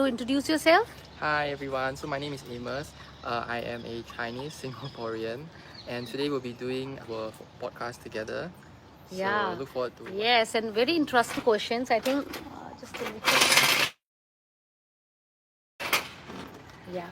introduce yourself? Hi everyone, so my name is Amos. I am a Chinese Singaporean, and today we'll be doing our podcast together. So look forward to Yes, and very interesting questions. I think just a little. Yeah,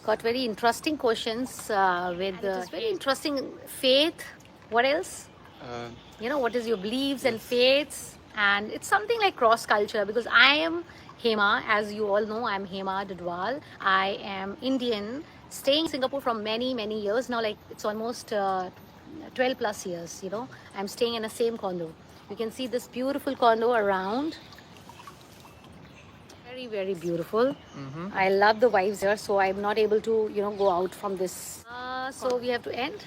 got very interesting questions with very interesting faith. What else? Um, What is your beliefs and yes. faiths? And it's something like cross culture because I am Hema, as you all know, I'm Hema Dudwal. I am Indian, staying in Singapore for many years now, like it's almost 12 plus years. I'm staying in the same condo. You can see this beautiful condo around. Very beautiful. I love the vibes here, so I'm not able to, go out from this. So we have to end.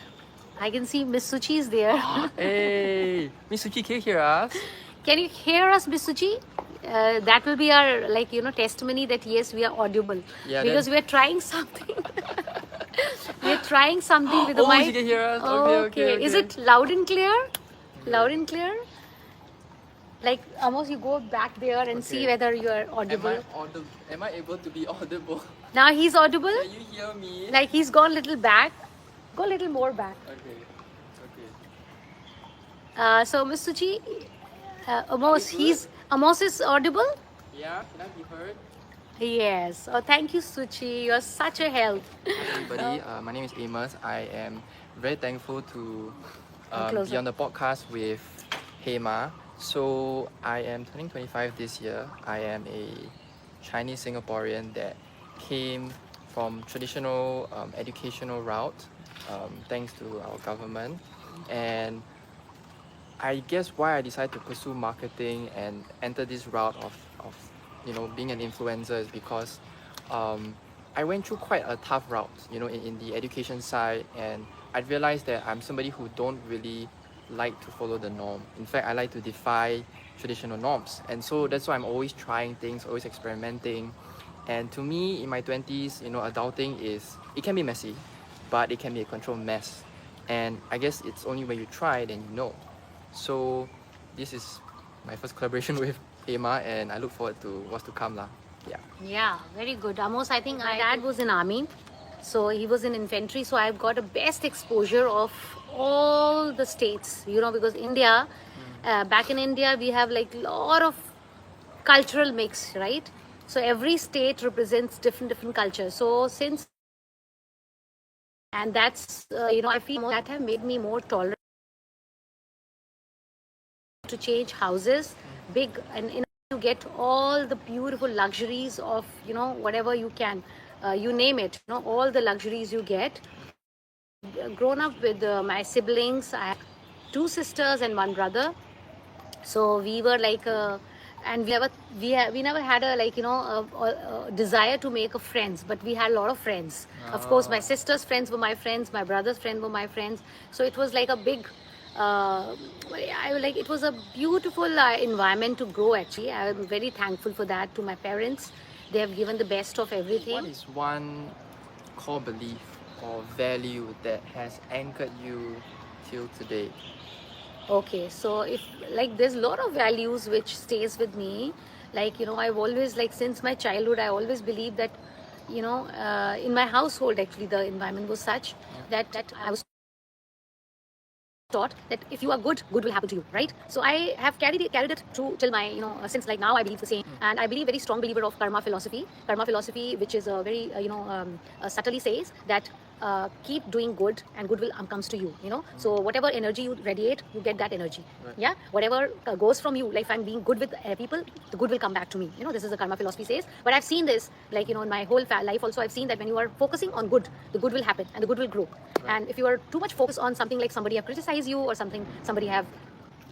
I can see Miss Suchi is there. Hey, Miss Suchi, can you hear us? Can you hear us, Miss Suchi? That will be our testimony that yes, we are audible. Yeah, because we are trying something. We are trying something with the Oh, mic. she can hear us. Okay. Is it loud and clear? Loud and clear? Like almost you go back there and see whether you are audible. Am I able to be audible? Now he's audible. Can you hear me? Like he's gone a little back. Go a little more back. Okay. So Miss Suchi, Amos is audible? Yeah, can I be heard? Yes. Oh, thank you, Suchi. You're such a help. Hi everybody, my name is Amos. I am very thankful to Closer. be on the podcast with Hema. So I am turning 25 this year. I am a Chinese Singaporean that came from traditional educational route, thanks to our government. And I guess why I decided to pursue marketing and enter this route of being an influencer is because I went through quite a tough route, in the education side, and I realized that I'm somebody who don't really like to follow the norm. In fact, I like to defy traditional norms, and so that's why I'm always trying things, always experimenting. And to me, in my 20s, adulting it can be messy, but it can be a controlled mess. And I guess it's only when you try then you know. So this is my first collaboration with Hema, and I look forward to what's to come lah. Yeah, very good. Amos, I think my dad was in army, so he was in infantry. So I've got a best exposure of all the states. Because India, back in India, we have like lot of cultural mix, right? So every state represents different cultures. So since and that's I feel that have made me more tolerant to change houses big and you get all the beautiful luxuries of whatever you can you name it, all the luxuries you get. Grown up with my siblings. I have two sisters and one brother, so we were like and we never had a desire to make a friends, but we had a lot of friends. Of course, my sister's friends were my friends, my brother's friends were my friends, so it was like a big it was a beautiful environment to grow. Actually, I am very thankful for that to my parents. They have given the best of everything. What is one core belief or value that has anchored you till today? Okay, so if there's a lot of values which stays with me. I've always since my childhood I always believed that in my household actually the environment was such that I was taught that if you are good will happen to you, right? So I have carried it through till my since now I believe the same. And I believe very strong believer of karma philosophy, which is a very subtly says that keep doing good and good will comes to you. So whatever energy you radiate, you get that energy. Right. Yeah, whatever goes from you, like if I'm being good with people, the good will come back to me. This is the karma philosophy says. But I've seen this in my whole life also. I've seen that when you are focusing on good, the good will happen and the good will grow. Right. And if you are too much focused on something like somebody have criticized you or somebody have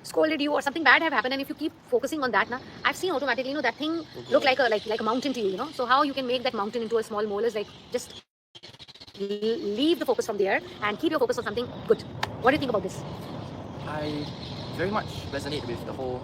scolded you or something bad have happened, and if you keep focusing on that, I've seen automatically that thing look like a mountain to you. So how you can make that mountain into a small mole is just leave the focus from there and keep your focus on something good. What do you think about this? I very much resonate with the whole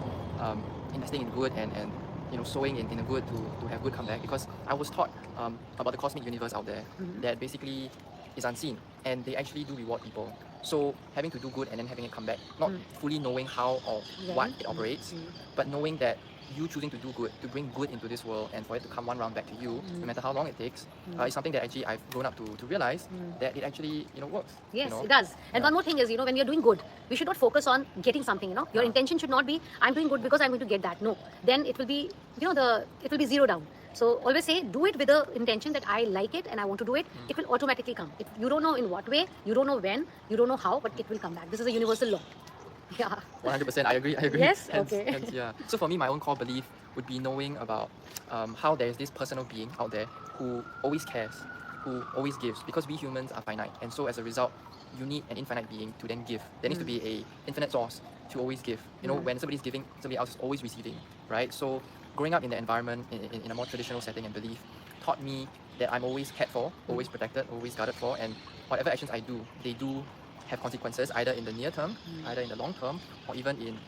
investing in good and sowing in a good to have good comeback, because I was taught about the cosmic universe out there that basically is unseen and they actually do reward people. So having to do good and then having it come back, not fully knowing how or what it operates, but knowing that you choosing to do good, to bring good into this world, and for it to come one round back to you, no matter how long it takes, is something that actually I've grown up to realize that it actually works. Yes, you know? it does. And Yeah. one more thing is, when you're doing good, we should not focus on getting something. Your intention should not be, I'm doing good because I'm going to get that. No, then it will be, it will be zero down. So always say, do it with the intention that I like it and I want to do it. It will automatically come. You don't know in what way, you don't know when, you don't know how, but it will come back. This is a universal law. Yeah. 100%, I agree. Yes? Hence, Okay. hence, yeah. So for me, my own core belief would be knowing about how there is this personal being out there who always cares, who always gives, because we humans are finite, and so as a result, you need an infinite being to then give. There needs to be a infinite source to always give. When somebody's giving, somebody else is always receiving, right? So growing up in the environment, in a more traditional setting and belief, taught me that I'm always cared for, always protected, always guarded for, and whatever actions I do, they do have consequences, either in the near term, either in the long term, or even in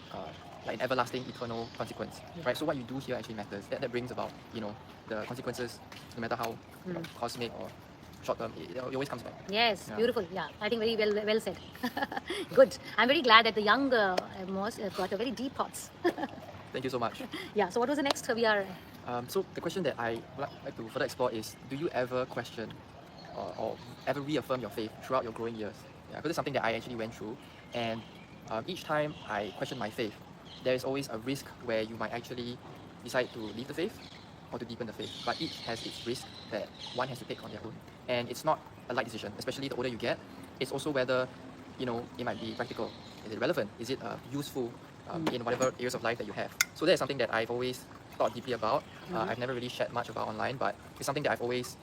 like an everlasting, eternal consequence, right? So what you do here actually matters. That brings about, the consequences, no matter how cosmic or short term, it always comes back. Yes, Yeah. beautiful. Yeah, I think very well said. Good. I'm very glad that the young Moss got a very deep thoughts. Thank you so much. Yeah. So what was the next? We are. So the question that I would like to further explore is, do you ever question or ever reaffirm your faith throughout your growing years? Yeah, because it's something that I actually went through, and each time I question my faith, there is always a risk where you might actually decide to leave the faith or to deepen the faith. But each has its risk that one has to take on their own, and it's not a light decision. Especially the older you get, it's also whether it might be practical. Is it relevant? Is it useful in whatever areas of life that you have? So that's something that I've always thought deeply about. I've never really shared much about online, but it's something that I've always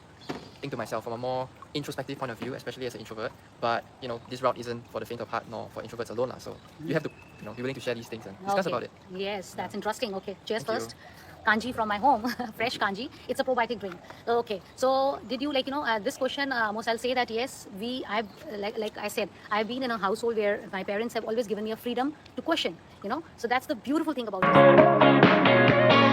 think to myself from a more introspective point of view, especially as an introvert. But this route isn't for the faint of heart nor for introverts alone, so you have to be willing to share these things and discuss about it. Yes, that's interesting. Okay, cheers Thank first. Kanji from my home, fresh kanji. It's a probiotic drink. Okay, so did you this question? Most I'll say that yes, I've like I said, I've been in a household where my parents have always given me a freedom to question. So that's the beautiful thing about it.